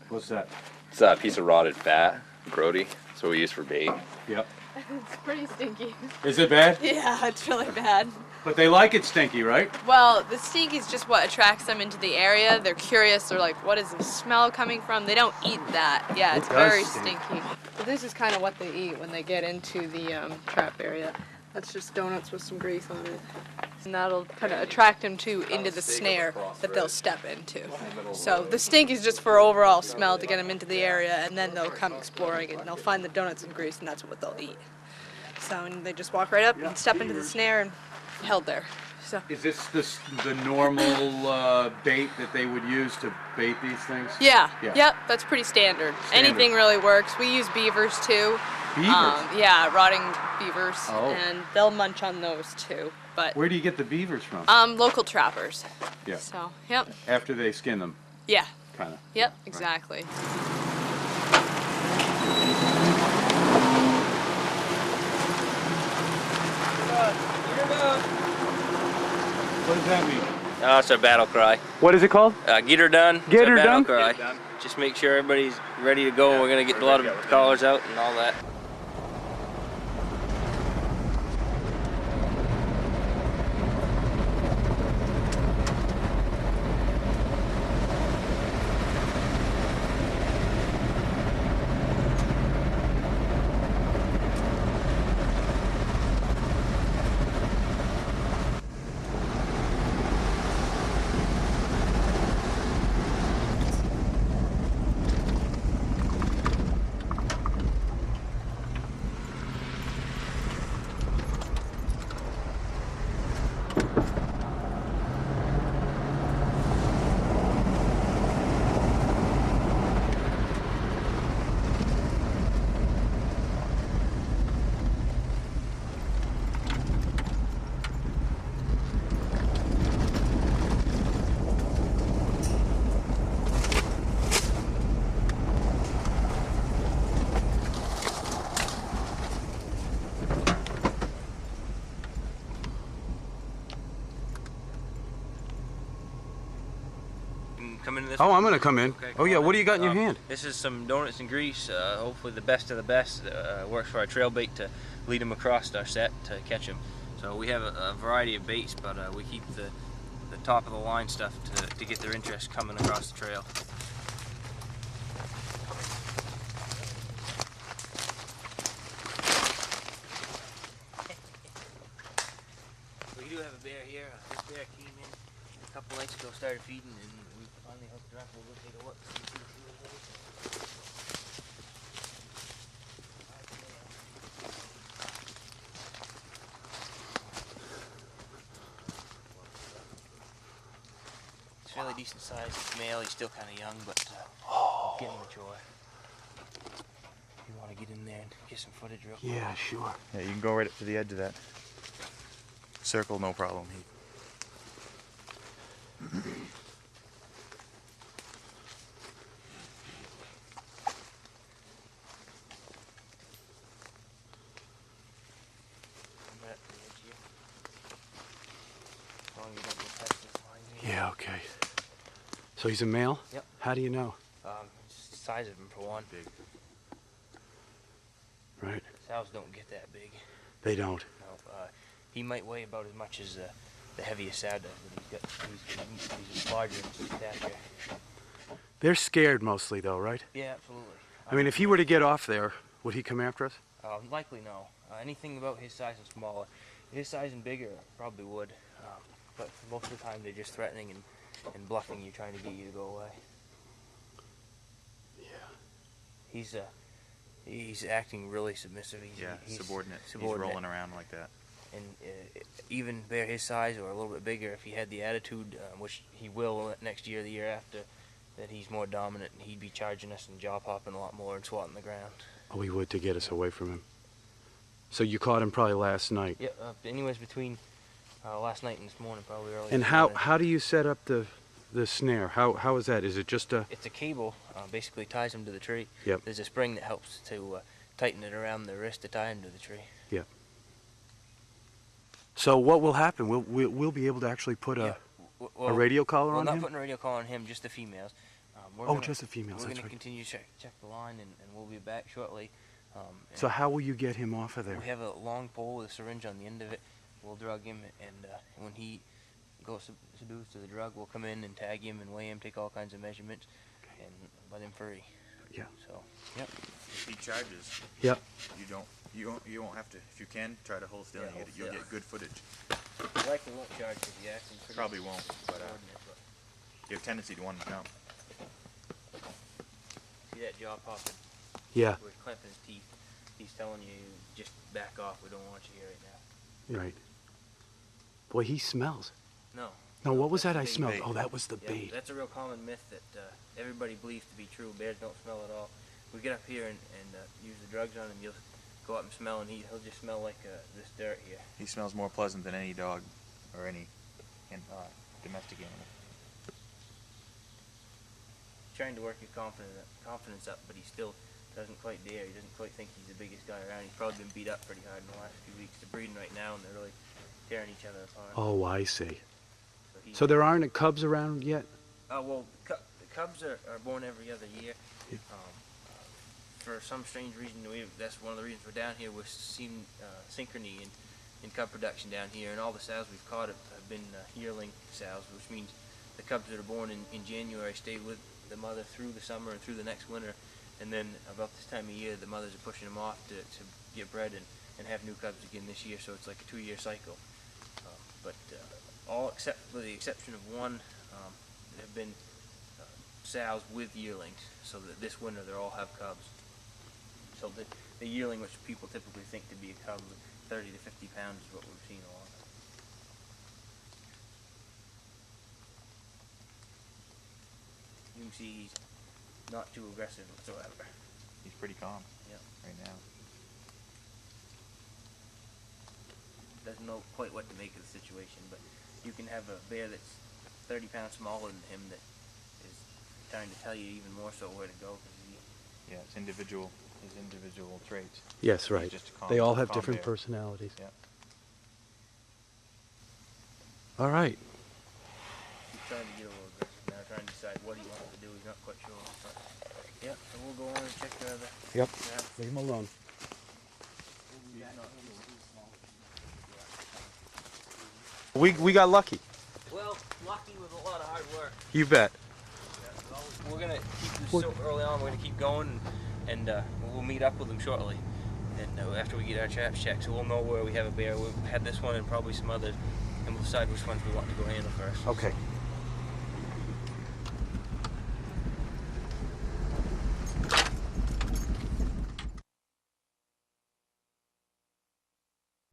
What's that? It's a piece of rotted fat, grody. That's what we use for bait. Yep. It's pretty stinky. Is it bad? Yeah, it's really bad. But they like it stinky, right? Well, the stinky is just what attracts them into the area. They're curious. They're like, what is the smell coming from? They don't eat that. Yeah, it's very stinky. But this is kind of what they eat when they get into the trap area. That's just donuts with some grease on it. And that'll kind of attract them into the snare that they'll step into. So the stink is just for overall smell to get them into the area, and then they'll come exploring it, and they'll find the donuts and grease, and that's what they'll eat. So and they just walk right up and step into the snare and held there. So. Is this the normal bait that they would use to bait these things? Yeah. Yep, that's pretty standard. Anything really works. We use beavers too. Beavers? Yeah, rotting beavers, and they'll munch on those too. But where do you get the beavers from? Local trappers. Yeah. So, yep. After they skin them. Yeah. Kind of. Yep, exactly. What does that mean? It's our battle cry. What is it called? Get her done. Get her done? Cry. Just make sure everybody's ready to go. We're gonna get a lot of collars out and all that. Come into this Oh, one? I'm gonna come in. Okay, Oh yeah, what do you got in your hand? This is some donuts and grease, hopefully the best of the best. Works for our trail bait to lead them across our set to catch them. So we have a variety of baits, but we keep the top of the line stuff to get their interest coming across the trail. We do have a bear here. This bear came in a couple nights ago, started feeding, and we finally hooked her up. We'll go take a look. It's fairly decent size. It's male. He's still kind of young, but getting mature. You want to get in there and get some footage real quick? Yeah, sure. Yeah, you can go right up to the edge of that circle, no problem. Yeah, okay. So he's a male? Yep. How do you know? Size of him for one. Big. Right. Sows don't get that big. They don't. No, he might weigh about as much as the heaviest sow does, but he's larger in stature. They're scared mostly though, right? Yeah, absolutely. I mean, if he were to get off there, would he come after us? Likely no. Anything about his size and smaller. His size and bigger probably would, but most of the time they're just threatening and bluffing you, trying to get you to go away. Yeah. He's acting really submissive. He's subordinate. He's rolling around like that. And even bear his size or a little bit bigger, if he had the attitude, which he will next year, the year after, that he's more dominant, and he'd be charging us and jaw popping a lot more and swatting the ground. Oh, he would, to get us away from him. So you caught him probably last night. Yeah, anyways between last night and this morning, probably early. And how do you set up the snare? How is that? Is it just a... It's a cable, basically ties him to the tree. Yep. There's a spring that helps to tighten it around the wrist to tie him to the tree. Yep. So what will happen? We'll be able to actually put a radio collar on him? Well, not putting a radio collar on him, just the females. we're Oh, gonna, just the females. We're That's going to right. continue to check the line, and we'll be back shortly. So how will you get him off of there? We have a long pole with a syringe on the end of it. We'll drug him, and when he goes seduced to the drug, we'll come in and tag him and weigh him, take all kinds of measurements, and let him free. Yeah. So, yep. If he charges, Yep. you won't have to. If you can, try to hold still. Yeah, and hold you'll still. get good footage. Likely won't charge because he acts pretty Probably won't, but subordinate, but you have a tendency to want to jump. see that jaw popping? Yeah. We're clamping his teeth. He's telling you, just back off. We don't want you here right now. Right. Boy, he smells. No. No, what was that I That's the smelled? bait. Oh, that was the Yeah, bait. that's a real common myth that everybody believes to be true. Bears don't smell at all. We get up here and use the drugs on him. You'll go up and smell, and he'll just smell like this dirt here. He smells more pleasant than any dog or any domestic animal. Trying to work his confidence up, but he still doesn't quite dare. He doesn't quite think he's the biggest guy around. He's probably been beat up pretty hard in the last few weeks. They're breeding right now, and they're really tearing each other apart. Oh, I see. he- So there aren't cubs around yet? well, the cubs are born every other year. Yeah. For some strange reason, that's one of the reasons we're down here. We're seeing synchrony in cub production down here, and all the sows we've caught have been yearling sows, which means the cubs that are born in January stay with the mother through the summer and through the next winter, and then about this time of year, the mothers are pushing them off to get bred and have new cubs again this year, so it's like a 2-year cycle. But all except with the exception of one have been sows with yearlings, so that this winter they'll all have cubs. So the yearling, which people typically think to be a cub, 30 to 50 pounds is what we've seen a lot of. You can see he's not too aggressive whatsoever. He's pretty calm Yep. right now. Doesn't know quite what to make of the situation, but you can have a bear that's 30 pounds smaller than him that is trying to tell you even more so where to go. Yeah, it's individual. His individual traits. Yes, right. just a calm- They all have calm different bear. personalities. Yeah. All right. He's trying to get a little aggressive now, trying to decide what he wants to do. He's not quite sure. But, yeah, so we'll go on and check the Yep. trap. Leave him alone. We got lucky. Well, lucky with a lot of hard work. You bet. We're gonna keep this so early on. We're gonna keep going, and we'll meet up with them shortly. And after we get our traps checked, so we'll know where we have a bear. We've had this one and probably some others, and we'll decide which ones we want to go handle first. Okay.